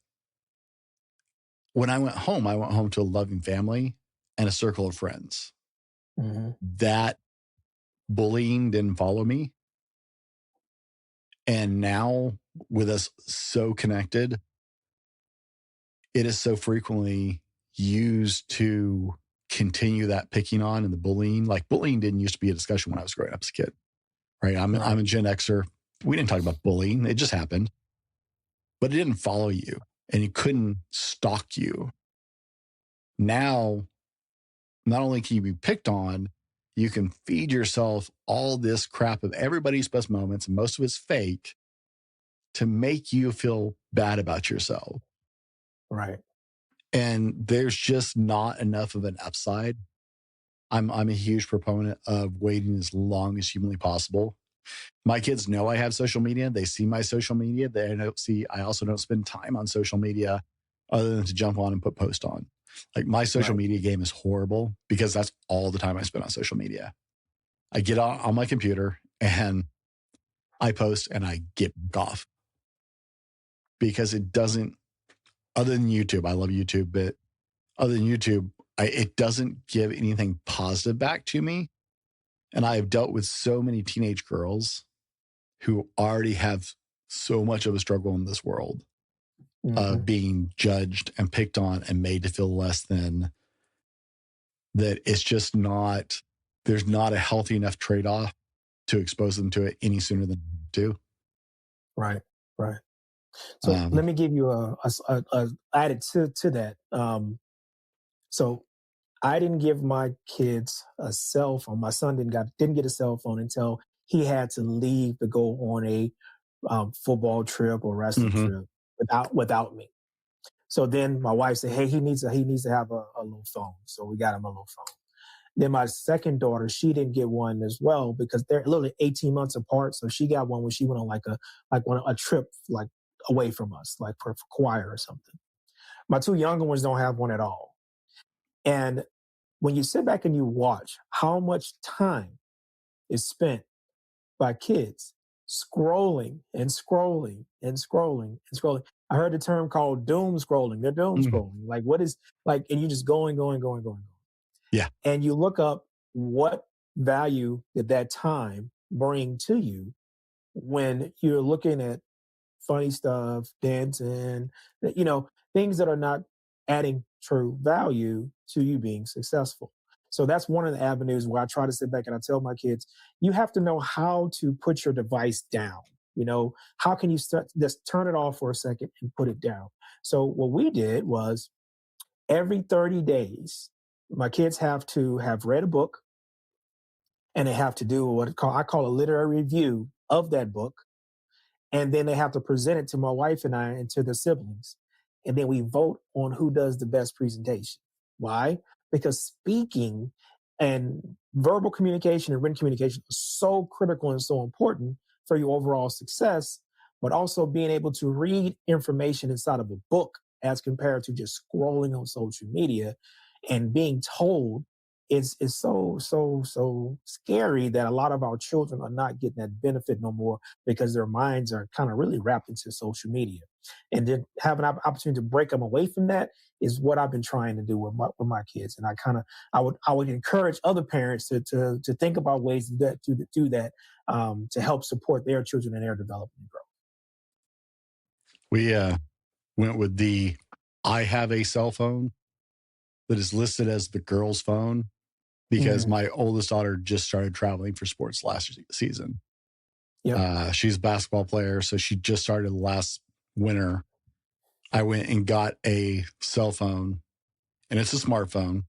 when I went home to a loving family and a circle of friends. Mm-hmm. That bullying didn't follow me. And now, with us so connected, it is so frequently used to continue that picking on and the bullying. Like, bullying didn't used to be a discussion when I was growing up as a kid, right? I'm Right. a Gen Xer. We didn't talk about bullying. It just happened, but it didn't follow you and it couldn't stalk you. Now, not only can you be picked on, you can feed yourself all this crap of everybody's best moments, and most of it's fake, to make you feel bad about yourself. Right. And there's just not enough of an upside. I'm a huge proponent of waiting as long as humanly possible. My kids know I have social media. They see my social media. They don't see I also don't spend time on social media other than to jump on and put posts on. Like, my social Right. media game is horrible because that's all the time I spend on social media. I get on my computer and I post and I get off because it doesn't, other than YouTube, I love YouTube, but other than YouTube, it doesn't give anything positive back to me. And I have dealt with so many teenage girls who already have so much of a struggle in this world Mm-hmm. of being judged and picked on and made to feel less than, that it's just not, there's not a healthy enough trade off to expose them to it any sooner than do. Right. Right. So Um, let me give you a added to that. So I didn't give my kids a cell phone. My son didn't get a cell phone until he had to leave to go on a football trip or wrestling mhm. trip without me. So then my wife said, "Hey, he needs to have a little phone." So we got him a little phone. Then my second daughter, she didn't get one as well because they're literally 18 months apart. So she got one when she went on a trip like away from us, like for choir or something. My two younger ones don't have one at all. And when you sit back and you watch how much time is spent by kids scrolling and scrolling and scrolling and scrolling. I heard the term called doom scrolling. They're doom Mhm. scrolling. Like, what is like, and you just going, going, going, going, going. Yeah. And you look up what value did that time bring to you when you're looking at funny stuff, dancing, things that are not adding true value to you being successful. So that's one of the avenues where I try to sit back and I tell my kids, you have to know how to put your device down. How can you just turn it off for a second and put it down? So what we did was every 30 days, my kids have to have read a book and they have to do I call a literary review of that book, and then they have to present it to my wife and I and to the siblings. And then we vote on who does the best presentation. Why? Because speaking And verbal communication and written communication is so critical and so important for your overall success, but also being able to read information inside of a book as compared to just scrolling on social media and being told is so scary that a lot of our children are not getting that benefit no more because their minds are kind of really wrapped into social media. And then have an opportunity to break them away from that is what I've been trying to do with my kids. And I would encourage other parents to think about ways to do that, to help support their children in their development and growth. We went with the I have a cell phone that is listed as the girl's phone because Mm, my oldest daughter just started traveling for sports last season. yep. She's a basketball player, so she just started last winter. I went and got a cell phone, and it's a smartphone,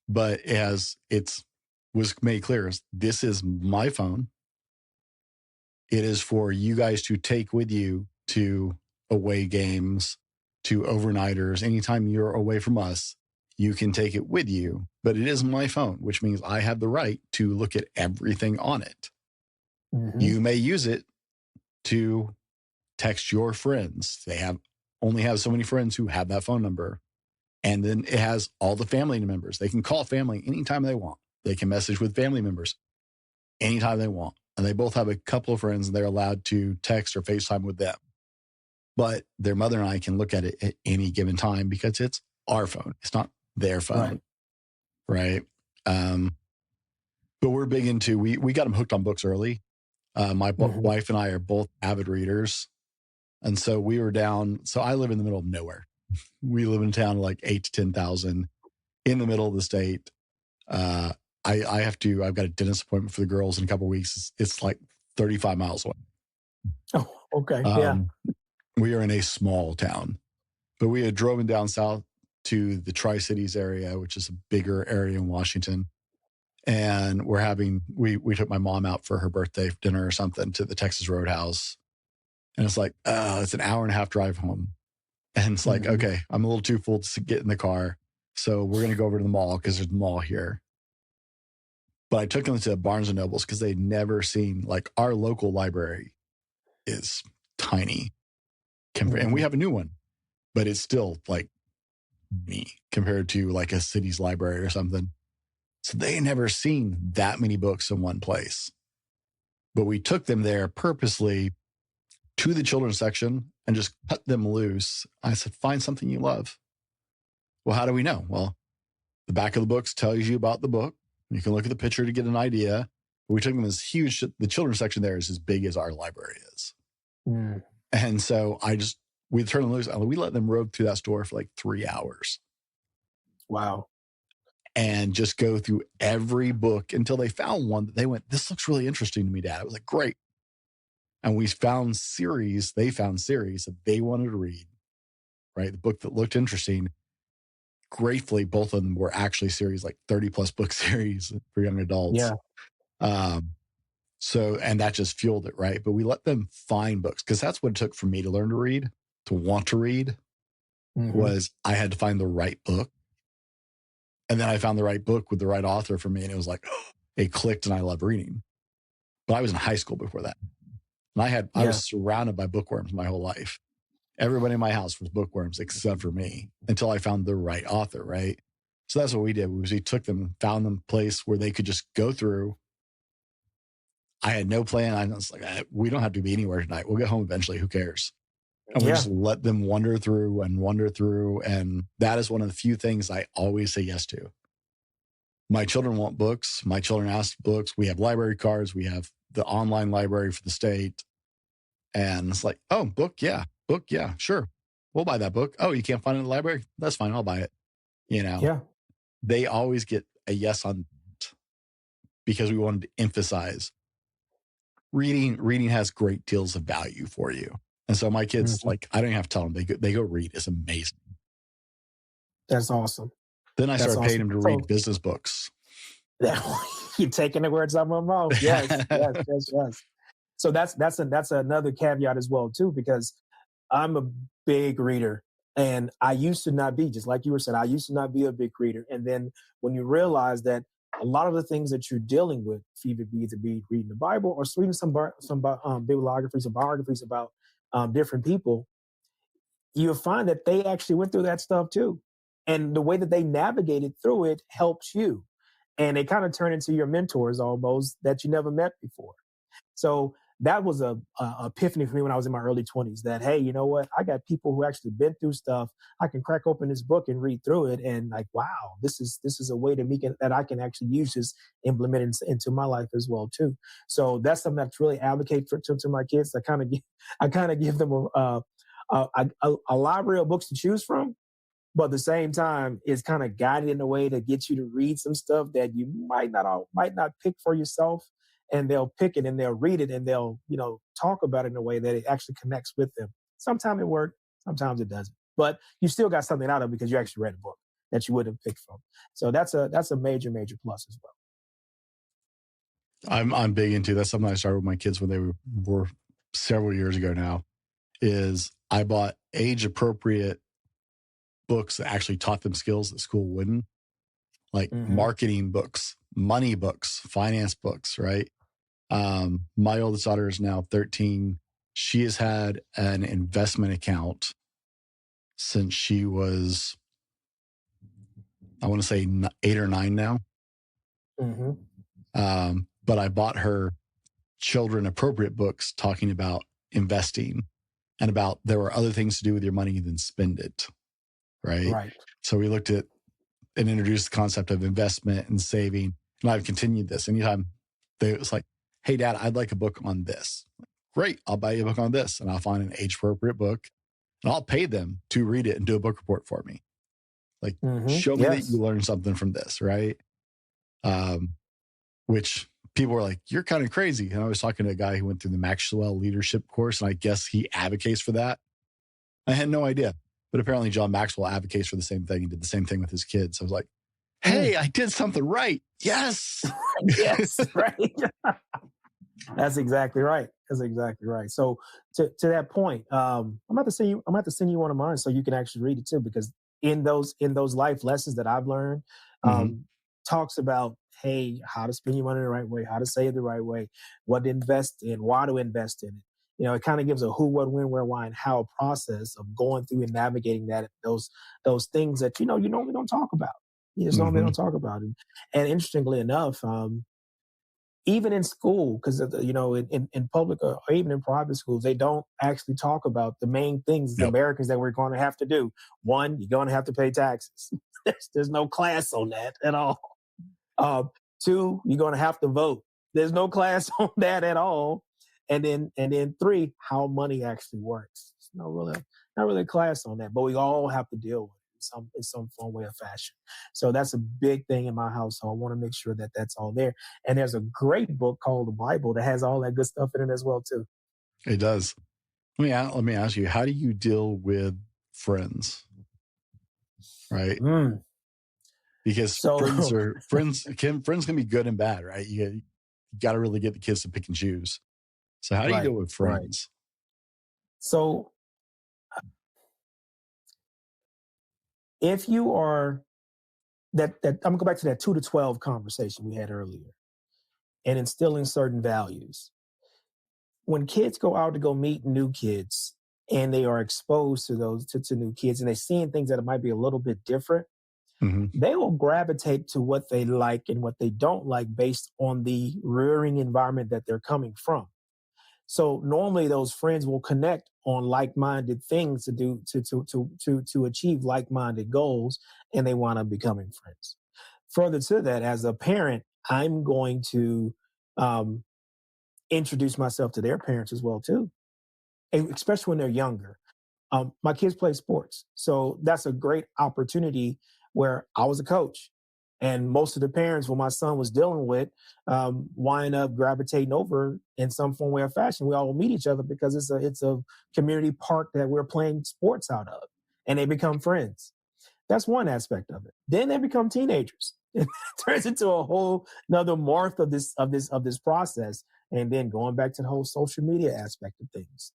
but it's was made clear as this is my phone. It is for you guys to take with you to away games, to overnighters. Anytime you're away from us, you can take it with you. But it is my phone, which means I have the right to look at everything on it. Hmm. You may use it to text your friends. They only have so many friends who have that phone number. And then it has all the family members. They can call family anytime they want. They can message with family members anytime they want. And they both have a couple of friends and they're allowed to text or FaceTime with them. But their mother and I can look at it at any given time because it's our phone. It's not their Right. phone. Right. Um, but we're big into, we got them hooked on books early. My Hmm. wife and I are both avid readers. And so we were down. So I live in the middle of nowhere. We live in a town of like 8 to 10,000 in the middle of the state. Uh, I've got a dentist appointment for the girls in a couple of weeks. It's like 35 miles away. Oh, okay. Yeah. Um, we are in a small town, but we had driven down south to the Tri-Cities area, which is a bigger area in Washington. And we took my mom out for her birthday dinner or something to the Texas Roadhouse. And it's like, it's an hour and a half drive home. And it's like, Hmm. okay, I'm a little too full to get in the car. So we're going to go over to the mall because there's a mall here. But I took them to Barnes and Nobles because they'd never seen, like, our local library is tiny. And we Hmm. have a new one, but it's still like me compared to like a city's library or something. So they had never seen that many books in one place. But we took them there purposely to the children's section and just cut them loose. I said, find something you love. Well, how do we know? Well, the back of the books tells you about the book. You can look at the picture to get an idea. We took them as huge. The children's section there is as big as our library is. Mm. And so we turned them loose. We let them rove through that store for like 3 hours Wow. and just go through every book until they found one that they went, this looks really interesting to me, Dad. I was like, great. And they found series that they wanted to read, right? The book that looked interesting. Gratefully, both of them were actually series, like 30 plus book series for young adults. Yeah. Um, and that just fueled it, right? But we let them find books because that's what it took for me to learn to read, to want to read, Hmm. was I had to find the right book. And then I found the right book with the right author for me. And it was like, it clicked and I love reading. But I was in high school before that. And I Yeah. was surrounded by bookworms my whole life. Everybody in my house was bookworms except for me until I found the right author, right? So that's what we did was we took them, found them a place where they could just go through. I had no plan. I was like, we don't have to be anywhere tonight. We'll get home eventually. Who cares? And we just Yeah. let them wander through and wander through. And that is one of the few things I always say yes to. My children want books. My children ask books. We have library cards. We have the online library for the state. And it's like, oh, book, yeah, sure. We'll buy that book. Oh, you can't find it in the library? That's fine. I'll buy it. You know, Yeah. they always get a yes on that because we wanted to emphasize reading has great deals of value for you. And so my kids, Hmm. like, I don't even have to tell them, they go read. It's amazing. That's awesome. Then I That's started paying awesome. them to read So business books. you're taking the words out of my mouth. Yes. Yes. Yes. Yes. So that's another caveat as well too, because I'm a big reader, and I used to not be, just like you were saying, I used to not be a big reader. And then when you realize that a lot of the things that you're dealing with, either be reading the Bible or reading some bibliographies or biographies about different people, you'll find that they actually went through that stuff too. And the way that they navigated through it helps you. And they kind of turn into your mentors almost that you never met before. So that was a epiphany for me when I was in my early 20s that, hey, you know what? I got people who actually been through stuff. I can crack open this book and read through it and like, wow, this is a way to make it that I can actually use this, implement it into my life as well too. So that's something that's really advocate to my kids. I kind of give them a library of books to choose from, but at the same time, it's kind of guided in a way to get you to read some stuff that you might not pick for yourself, and they'll pick it and they'll read it and they'll talk about it in a way that it actually connects with them. Sometimes it works, sometimes it doesn't, but you still got something out of it because you actually read a book that you would have picked from. So that's a major plus as well. I'm big into that's something I started with my kids when they were several years ago now. Is I bought age appropriate books that actually taught them skills that school wouldn't, like marketing books, money books, finance books, right? My oldest daughter is now 13. She has had an investment account since she was, I want to say 8 or 9 now. But I bought her children appropriate books talking about investing and about there were other things to do with your money than spend it. Right. So we looked at and introduced the concept of investment and saving. And I've continued this. Anytime it's like, hey, Dad, I'd like a book on this. Great. I'll buy you a book on this. And I'll find an age appropriate book and I'll pay them to read it and do a book report for me. Like, show me that you learned something from this. Right. Which people were like, you're kind of crazy. And I was talking to a guy who went through the Maxwell leadership course. And I guess he advocates for that. I had no idea. But apparently John Maxwell advocates for the same thing and did the same thing with his kids. So I was like, hey, I did something right. Yes. Yes, right. That's exactly right. So to that point, I'm about to send you one of mine so you can actually read it too, because in those life lessons that I've learned, talks about, hey, how to spend your money the right way, how to save the right way, what to invest in, why to invest in it. It kind of gives a who, what, when, where, why, and how process of going through and navigating those things that you normally don't talk about. You just normally don't talk about it. And interestingly enough, even in school, because in public or even in private schools, they don't actually talk about the main things as Americans that we're going to have to do. One, you're going to have to pay taxes. There's no class on that at all. Two, you're going to have to vote. There's no class on that at all. And then three, how money actually works. There's not really a class on that, but we all have to deal with it in some form, way, or fashion. So that's a big thing in my household. I want to make sure that that's all there. And there's a great book called the Bible that has all that good stuff in it as well too. It does. Let me ask you, how do you deal with friends? Right. Because friends can be good and bad, right? You got to really get the kids to pick and choose. So how do you deal with friends? Right. So if you are that I'm gonna go back to that 2 to 12 conversation we had earlier and instilling certain values. When kids go out to go meet new kids and they are exposed to those to new kids and they're seeing things that might be a little bit different, they will gravitate to what they like and what they don't like based on the rearing environment that they're coming from. So normally those friends will connect on like-minded things to do to achieve like-minded goals, and they wind up becoming friends. Further to that, as a parent, I'm going to introduce myself to their parents as well too, especially when they're younger. My kids play sports, so that's a great opportunity where I was a coach. And most of the parents, what my son was dealing with, wind up gravitating over in some form, way, or fashion. We all meet each other because it's a community park that we're playing sports out of, and they become friends. That's one aspect of it. Then they become teenagers. It turns into a whole another morph of this process, and then going back to the whole social media aspect of things.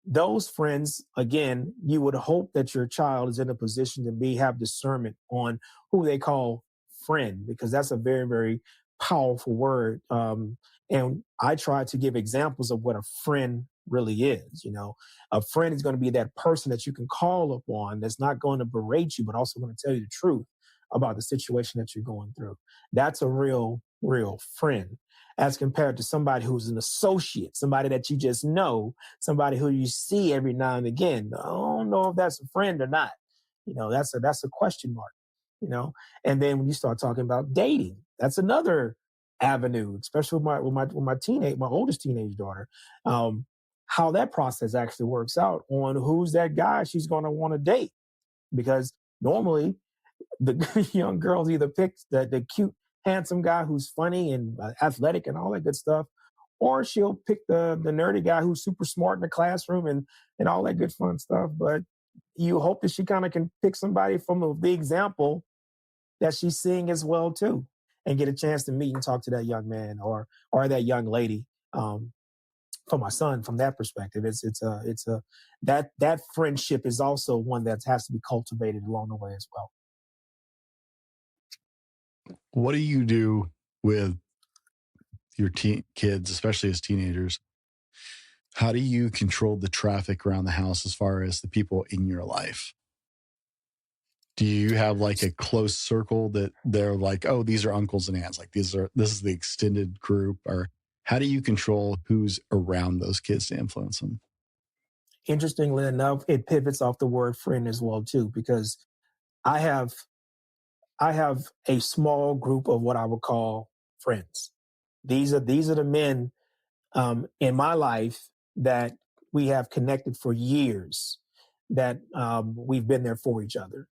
Those friends, again, you would hope that your child is in a position to have discernment on who they call friend, because that's a very, very powerful word. And I try to give examples of what a friend really is. You know, a friend is going to be that person that you can call upon, that's not going to berate you, but also going to tell you the truth about the situation that you're going through. That's a real, real friend, as compared to somebody who's an associate, somebody that you just know, somebody who you see every now and again. I don't know if that's a friend or not. You know, that's a question mark. You know, and then when you start talking about dating, that's another avenue, especially with my oldest teenage daughter. Um, how that process actually works out on who's that guy she's going to want to date, because normally the young girls either pick the cute, handsome guy who's funny and athletic and all that good stuff, or she'll pick the nerdy guy who's super smart in the classroom and all that good fun stuff. But you hope that she kind of can pick somebody from the example that she's seeing as well too, and get a chance to meet and talk to that young man or that young lady. For my son, from that perspective, it's a that friendship is also one that has to be cultivated along the way as well. What do you do with your kids, especially as teenagers? How do you control the traffic around the house as far as the people in your life? Do you have like a close circle that they're like, oh, these are uncles and aunts, like this is the extended group? Or how do you control who's around those kids to influence them? Interestingly enough, it pivots off the word friend as well too, because I have I have a small group of what I would call friends. These are the men in my life that we have connected for years, that we've been there for each other,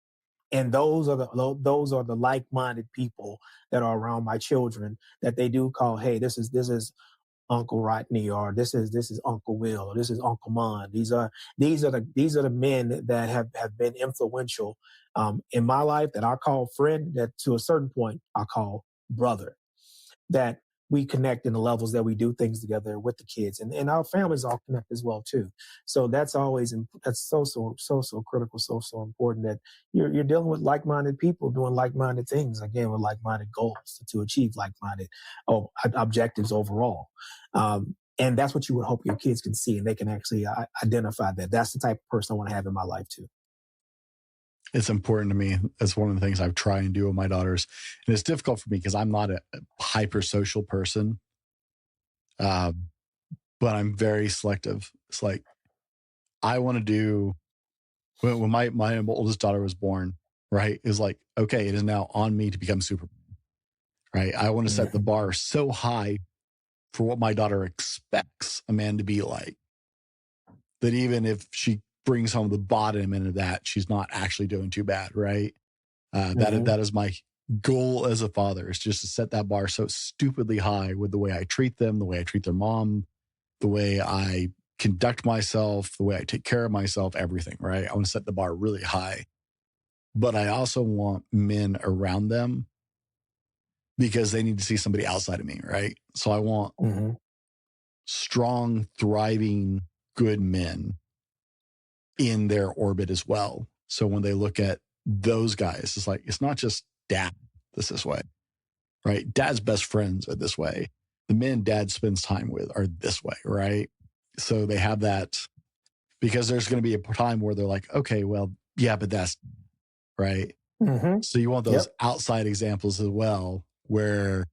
and those are the like-minded people that are around my children, that they do call, hey, this is Uncle Rodney, or this is Uncle Will, or this is Uncle Mon. These are the men that have been influential in my life, that I call friend, that to a certain point I call brother, that we connect in the levels that we do things together with the kids, and our families all connect as well too. So that's so critical, so important, that you're dealing with like-minded people doing like-minded things, again with like-minded goals to achieve like-minded objectives overall. And that's what you would hope your kids can see, and they can actually identify that that's the type of person I want to have in my life too. It's important to me. That's one of the things I've tried and do with my daughters. And it's difficult for me because I'm not a hyper social person, um, but I'm very selective. It's like I want to do when my oldest daughter was born, right? Is like, okay, it is now on me to become super, right? I want to set the Mhm. bar so high for what my daughter expects a man to be like, that even if she brings home the bottom end of that, she's not actually doing too bad, right? That Mhm. is my goal as a father, is just to set that bar so stupidly high with the way I treat them, the way I treat their mom, the way I conduct myself, the way I take care of myself, everything, right? I want to set the bar really high. But I also want men around them because they need to see somebody outside of me, right? So I want Mhm. strong, thriving, good men in their orbit as well. So when they look at those guys, it's like, it's not just dad that's this way, right? Dad's best friends are this way. The men dad spends time with are this way, right? So they have that, because there's going to be a time where they're like, okay, well, yeah, but that's right. Mhm. So you want those Yep. outside examples as well, where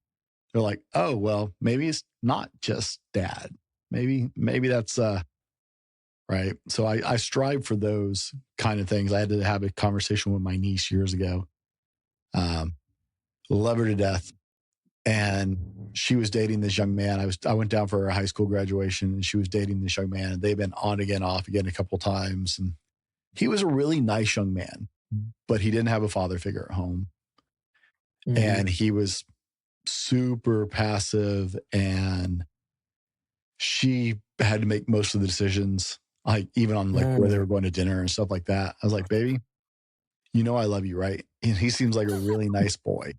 they're like, oh, well, maybe it's not just dad. Maybe that's right. So I strive for those kind of things. I had to have a conversation with my niece years ago. Um, Love her to death. And she was dating this young man. I went down for her high school graduation, and she was dating this young man. They've been on again, off again a couple times. And he was a really nice young man, but he didn't have a father figure at home. Mhm. And he was super passive, and she had to make most of the decisions, like even on like where they Mm. were going to dinner and stuff like that. I was like, baby, you know I love you, right? And he seems like a really nice boy.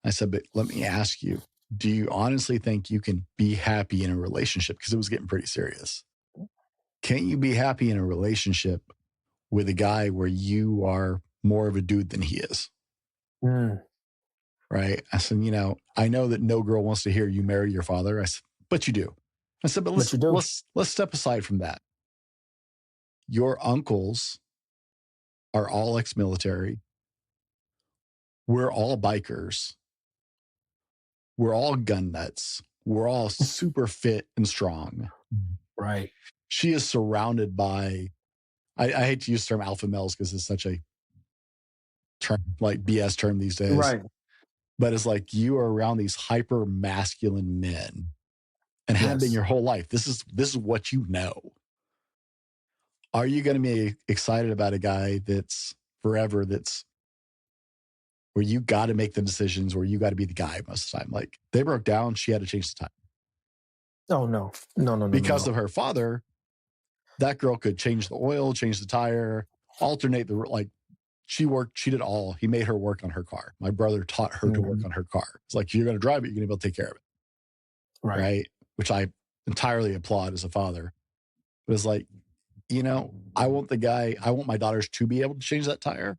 I said, but let me ask you, do you honestly think you can be happy in a relationship? Because it was getting pretty serious. Can't you be happy in a relationship with a guy where you are more of a dude than he is? Mm. right? I said, I know that no girl wants to hear you marry your father. I said, but you do. I said, but But you do. let's step aside from that. Your uncles are all ex-military. We're all bikers. We're all gun nuts. We're all super fit and strong. Right. She is surrounded by, I hate to use the term alpha males because it's such a term, like BS term these days. Right. But it's like you are around these hyper masculine men and have been Yes. your whole life. This is what you know. Are you going to be excited about a guy that's forever, that's where you got to make the decisions, where you got to be the guy most of the time? Like they broke down, she had to change the time. Oh no. No, no, no, no, Because no. of her father, that girl could change the oil, change the tire, alternate the, like, she did all. He made her work on her car. My brother taught her to work on her car. It's like, you're going to drive it, you're going to be able to take care of it. Right. Right. Which I entirely applaud as a father. But it's like, I want my daughters to be able to change that tire.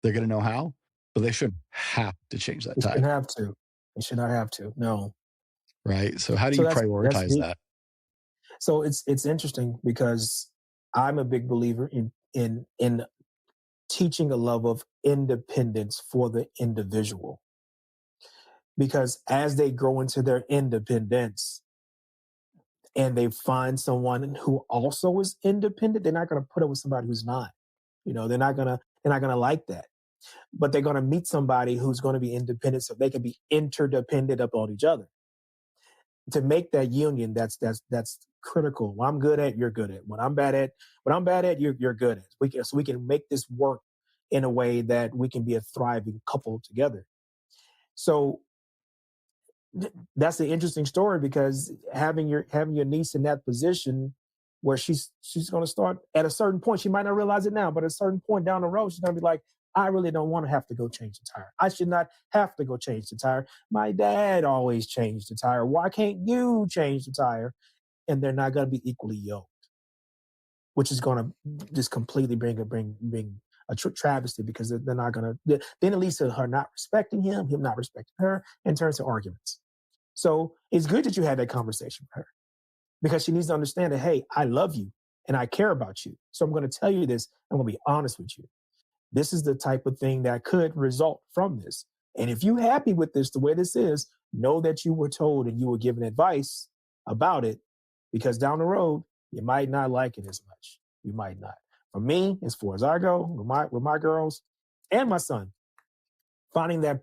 They're going to know how, but they shouldn't have to change that You tire. shouldn't have to. You should not have to. No. Right. So how do So you that's prioritize deep. that? So it's interesting because I'm a big believer in teaching a love of independence for the individual. Because as they grow into their independence and they find someone who also is independent, they're not going to put up with somebody who's not. They're not gonna like that. But they're gonna meet somebody who's gonna be independent so they can be interdependent upon each other. To make that union, that's critical. What I'm good at, you're good at. What I'm bad at, you're good at. So we can make this work in a way that we can be a thriving couple together. So that's an interesting story because having your niece in that position where she's going to start at a certain point. She might not realize it now, but at a certain point down the road, she's going to be like, I really don't want to have to go change the tire. I should not have to go change the tire. My dad always changed the tire. Why can't you change the tire? And they're not going to be equally yoked, which is going to just completely bring a travesty because they're not going to. Then it leads to her not respecting him not respecting her, and turns to arguments. So it's good that you had that conversation with her because she needs to understand that, hey, I love you and I care about you. So I'm going to tell you this. I'm going to be honest with you. This is the type of thing that could result from this. And if you're happy with this, the way this is, know that you were told and you were given advice about it because down the road, you might not like it as much. You might not. For me, as far as I go, with my girls and my son, finding that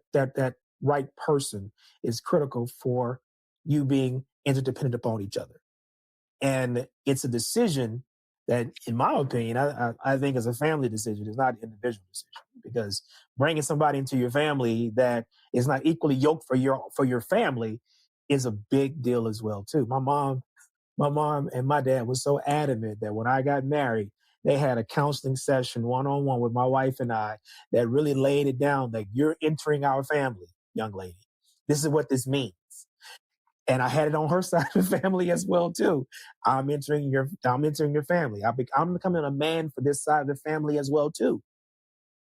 right person is critical for you being interdependent upon each other. And it's a decision that, in my opinion, I think is a family decision. It's not an individual decision because bringing somebody into your family that is not equally yoked for your family is a big deal as well too. My mom and my dad was so adamant that when I got married, they had a counseling session one on one with my wife and I that really laid it down that you're entering our family, young lady. This is what this means. And I had it on her side of the family as well too. I'm entering your family. I'm becoming a man for this side of the family as well too.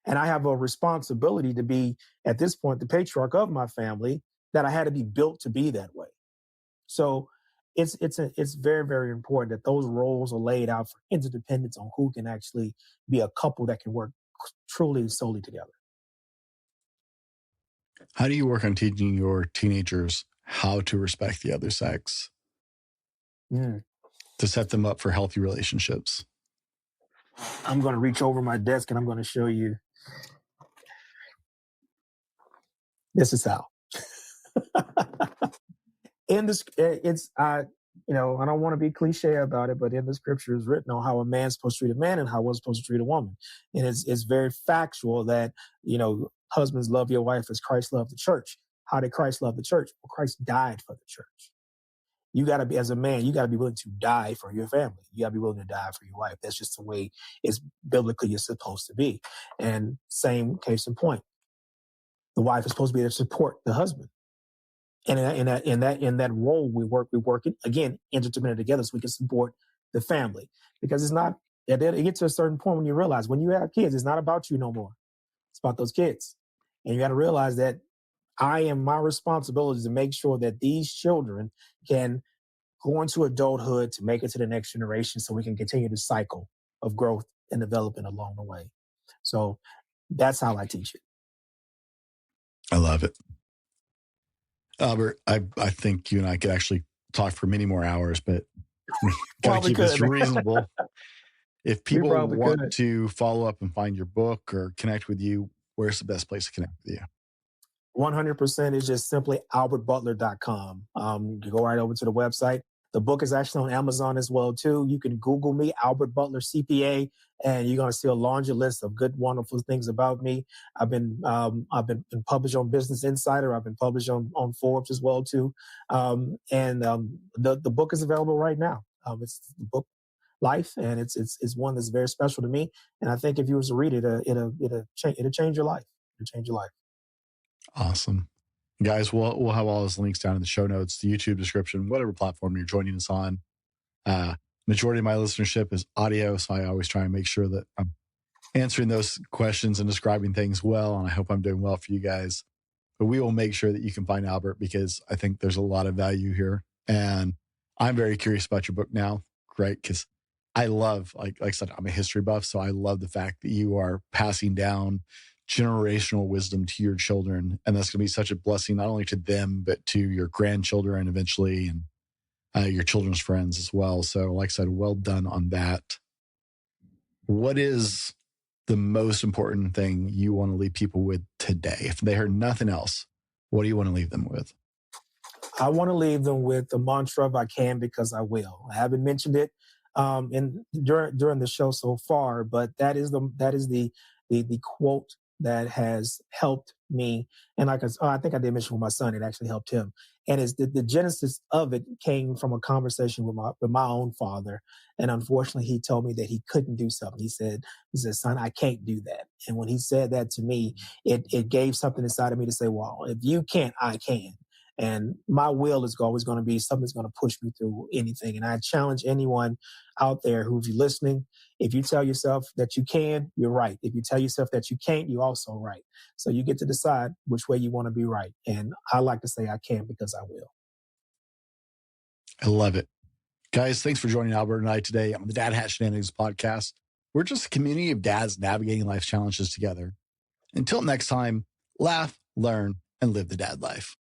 And I have a responsibility to be at this point the patriarch of my family that I had to be built to be that way. So it's very, very important that those roles are laid out for interdependence on who can actually be a couple that can work truly solely together. How do you work on teaching your teenagers how to respect the other sex Mm. to set them up for healthy relationships? I'm going to reach over my desk and I'm going to show you. This is how. In this, it's I don't want to be cliche about it, but in the scripture is written on how a man's supposed to treat a man and how one's supposed to treat a woman, and it's very factual that husbands love your wife as Christ loved the church. How did Christ love the church? Well, Christ died for the church. You got to be, as a man, you got to be willing to die for your family. You got to be willing to die for your wife. That's just the way it's biblically is supposed to be. And same case in point, the wife is supposed to be there to support the husband. And in that role, we work again interdependent together so we can support the family. Because it's not, it gets to a certain point when you realize when you have kids, it's not about you no more. It's about those kids. And you got to realize that my responsibility to make sure that these children can go into adulthood to make it to the next generation so we can continue the cycle of growth and development along the way. So that's how I teach it. I love it. Albert, I think you and I could actually talk for many more hours, but we got to Probably keep this could, man. reasonable. If We people probably want could. to follow up and find your book or connect with you, where's the best place to connect with you? 100% is just simply albertbutler.com. You can go right over to the website. The book is actually on Amazon as well too. You can Google me, Albert Butler CPA, and you're going to see a laundry list of good, wonderful things about me. I've been published on Business Insider. I've been published on Forbes as well too. The book is available right now. It's the book Life, and it's one that's very special to me. And I think if you was to read it, it'll change your life. It'll change your life. Awesome. Guys, we'll have all those links down in the show notes, the YouTube description, whatever platform you're joining us on. Majority of my listenership is audio, so I always try and make sure that I'm answering those questions and describing things well, and I hope I'm doing well for you guys. But we will make sure that you can find Albert because I think there's a lot of value here. And I'm very curious about your book now, right? Because I love, like I said, I'm a history buff, so I love the fact that you are passing down generational wisdom to your children. And that's going to be such a blessing, not only to them, but to your grandchildren eventually and your children's friends as well. So, like I said, well done on that. What is the most important thing you want to leave people with today? If they heard nothing else, what do you want to leave them with? I want to leave them with the mantra of "I can because I will." I haven't mentioned it during the show so far, but that is the quote that has helped me. And I think I did mention with my son, it actually helped him. And it's the genesis of it came from a conversation with my own father. And unfortunately, he told me that he couldn't do something. He said, "Son, I can't do that." And when he said that to me, it gave something inside of me to say, "Well, if you can't, I can." And my will is always going to be something that's going to push me through anything. And I challenge anyone out there who's listening. If you tell yourself that you can, you're right. If you tell yourself that you can't, you're also right. So you get to decide which way you want to be right. And I like to say I can because I will. I love it. Guys, thanks for joining Albert and I today on the Dad Hat Shenanigans podcast. We're just a community of dads navigating life's challenges together. Until next time, laugh, learn, and live the dad life.